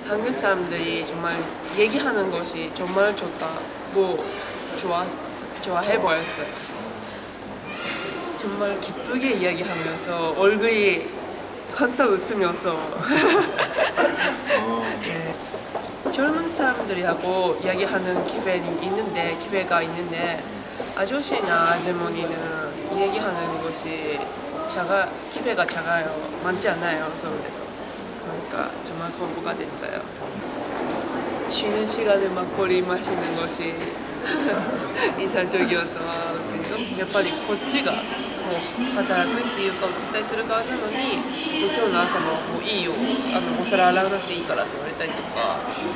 한국 사람들이 정말 얘기하는 것이 정말 좋다고 좋아해 보였어요. 정말 기쁘게 이야기하면서 얼굴이 항상 웃으면서 네. 젊은 사람들이하고 이야기하는 기회가 있는데 아저씨나 아주머니는 얘기하는 것이 기회가 작아요. 많지 않아요, 서울에서. 그러니까 정말 공부가 됐어요. 쉬는 시간에 막걸리 마시는 것이 인상적이어서 やっぱりこっちがもう働くっていうかお手伝いする側なのに今日の朝もういいよお皿洗わなくていいからって言われたりとかそう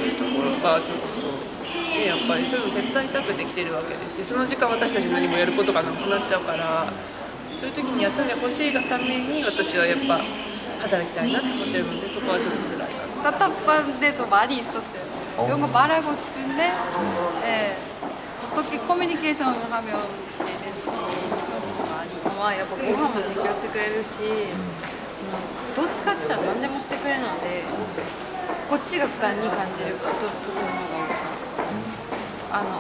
いうところがちょっとやっぱりそういうの手伝いたくできてるわけですしその時間私たち何もやることがなくなっちゃうからそういう時に休んでほしいがために私はやっぱ働きたいなって思ってるのでそこはちょっと辛いです. 답답한 데도 많이 있었어요. 이런 거 말하고 싶은데 어떻게 커뮤니케이션 하면 되는지 많이やっぱご飯も提供してくれるしどっちかって言ったら何でもしてくれるのでこっちが負担に感じること時の方が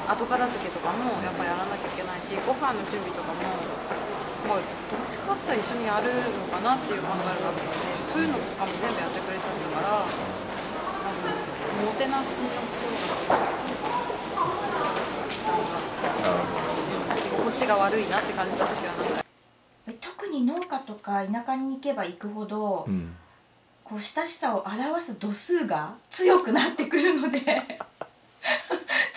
多い後片付けとかもやっぱやらなきゃいけないしご飯の準備とかもどっちかって言ったら一緒にやるのかなっていう考えがあるのでそういうのとかも全部やってくれちゃったからもてなしのところが心地が悪いなって感じた時はなんか特に農家とか田舎に行けば行くほど、こう親しさを表す度数が強くなってくるのでち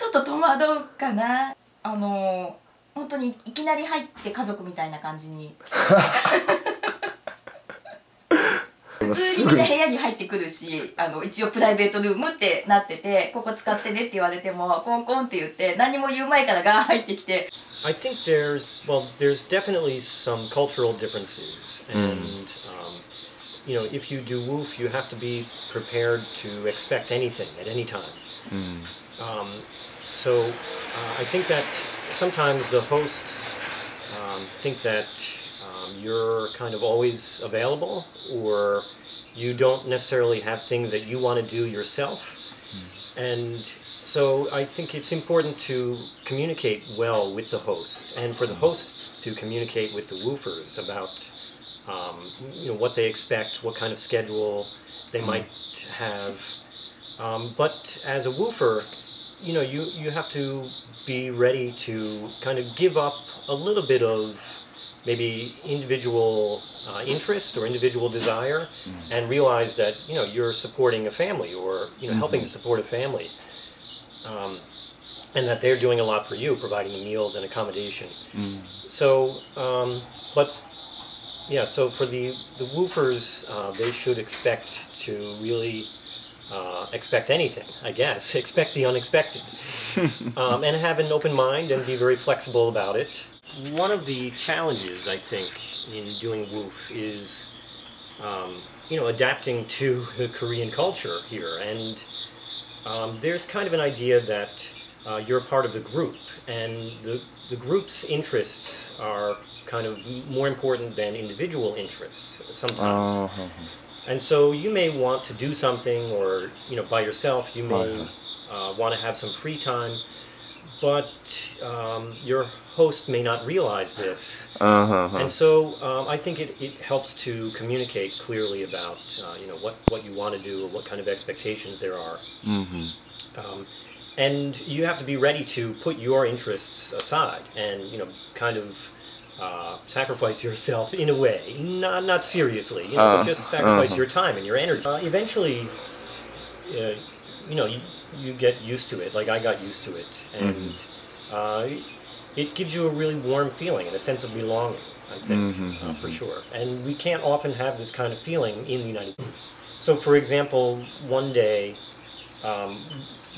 ょっと戸惑うかな。本当にいきなり入って家族みたいな感じに普通にみんな部屋に入ってくるし一応プライベートルームってなっててここ使ってねって言われてもコンコンって言って何も言う前からガーン入ってきて I think there's definitely some cultural differences and you know if you do WWOOF you have to be prepared to expect anything at any time. So I think that sometimes the hosts think that you're kind of always available or you don't necessarily have things that you want to do yourself. And so I think it's important to communicate well with the host and for the hosts to communicate with the WWOOFers about you know, what they expect, what kind of schedule they might have. But as a WWOOFer, you know, you have to be ready to kind of give up a little bit of maybe individual interest or individual desire and realize that, you know, you're supporting a family or, you know, helping to support a family. And that they're doing a lot for you, providing the meals and accommodation. So, but yeah, so for the WWOOFers, they should expect to really expect anything, I guess. Expect the unexpected. And have an open mind and be very flexible about it. One of the challenges, I think, in doing WWOOF is, you know, adapting to the Korean culture here. And there's kind of an idea that you're a part of the group, and the group's interests are kind of more important than individual interests sometimes. And so you may want to do something, or you know, by yourself. You may want to have some free time, but your host may not realize this. And so I think it helps to communicate clearly about you know, what you want to do or what kind of expectations there are. And you have to be ready to put your interests aside and, you know, kind of sacrifice yourself in a way, not seriously, you know, but just sacrifice your time and your energy. Eventually, you know, you get used to it, like I got used to it, and it gives you a really warm feeling and a sense of belonging, I think, for sure. And we can't often have this kind of feeling in the United States. So, for example, one day,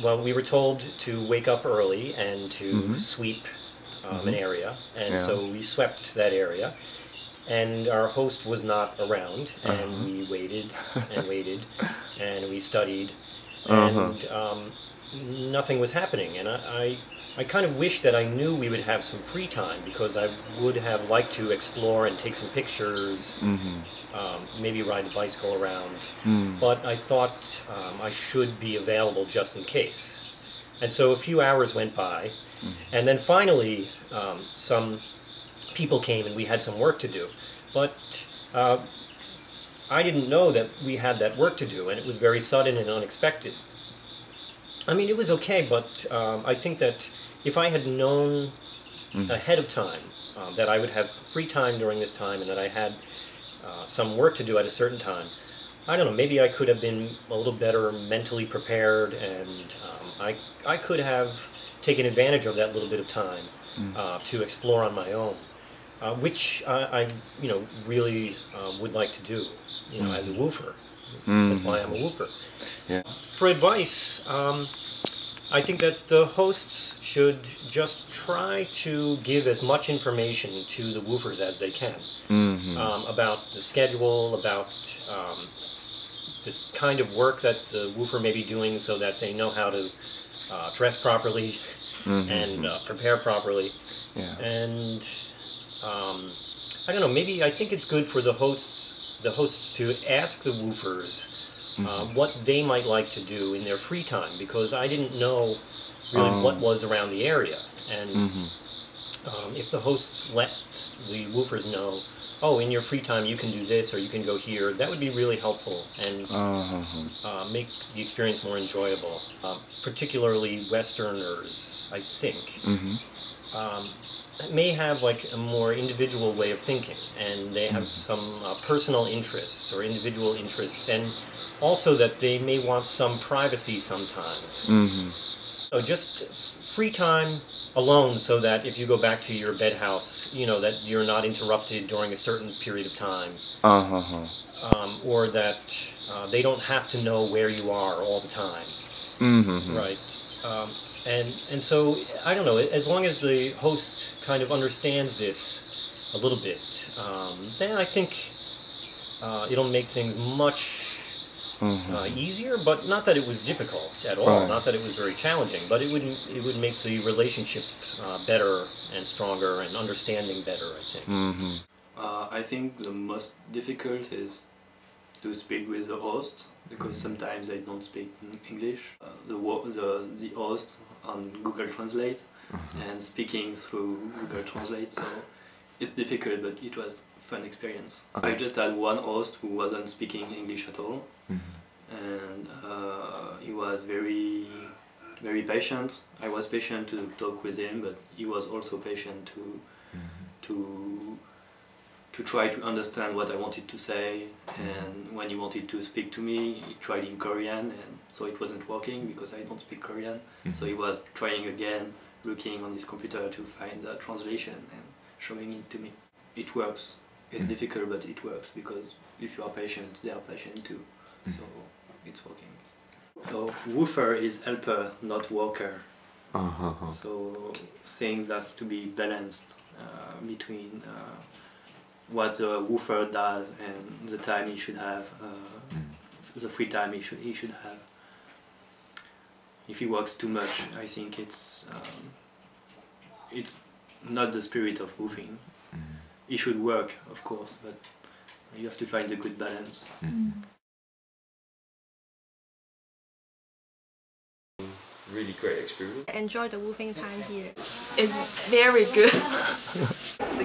well, we were told to wake up early and to sweep an area, and so we swept that area, and our host was not around, and we waited and waited, and we studied, and nothing was happening, and I kind of wish that I knew we would have some free time because I would have liked to explore and take some pictures, maybe ride the bicycle around. But I thought I should be available just in case. And so a few hours went by, and then finally some people came and we had some work to do. But I didn't know that we had that work to do, and it was very sudden and unexpected. I mean, it was okay, but I think that if I had known ahead of time that I would have free time during this time and that I had some work to do at a certain time, I don't know, maybe I could have been a little better mentally prepared, and I could have taken advantage of that little bit of time to explore on my own, which I really would like to do, as a woofer. That's why I'm a woofer. Yeah. For advice, I think that the hosts should just try to give as much information to the woofers as they can about the schedule, about the kind of work that the woofer may be doing so that they know how to dress properly and prepare properly. Yeah. And I don't know, maybe I think it's good for the hosts to ask the woofers what they might like to do in their free time, because I didn't know really what was around the area. And if the hosts let the woofers know, oh, in your free time you can do this or you can go here, that would be really helpful and make the experience more enjoyable. Particularly Westerners, I think, may have like a more individual way of thinking, and they have some personal interests or individual interests, and also that they may want some privacy sometimes. So just free time alone, so that if you go back to your bed house, that you're not interrupted during a certain period of time, or that they don't have to know where you are all the time, right? And so I don't know. As long as the host kind of understands this a little bit, then I think it'll make things much easier, but not that it was difficult at all, not that it was very challenging, but it would make the relationship better and stronger and understanding better, I think. I think the most difficult is to speak with the host, because sometimes they don't speak English. The host on Google Translate and speaking through Google Translate, so it's difficult, but it was fun experience. I just had one host who wasn't speaking English at all, and he was very patient. I was patient to talk with him, but he was also patient to try to understand what I wanted to say, and when he wanted to speak to me, he tried in Korean, and so it wasn't working because I don't speak Korean. So he was trying again, looking on his computer to find the translation and showing it to me. It works. It's difficult, but it works, because if you are patient, they are patient too. So it's working. So woofer is helper, not worker. So things have to be balanced between what the woofer does and the time he should have, the free time he should have. If he works too much, I think it's not the spirit of woofing. He should work, of course, but you have to find a good balance. Really great experience. Enjoy the woofing time here. It's very good.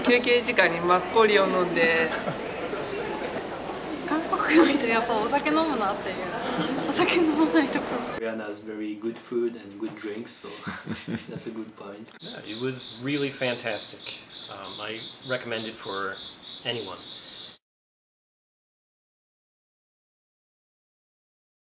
休憩時間にマッコリを飲んで、韓国の人やっぱお酒飲むなっていう。お酒飲まないところ。Korea has very good food and good drinks, so that's a good point. Yeah, it was really fantastic. I recommend it for anyone.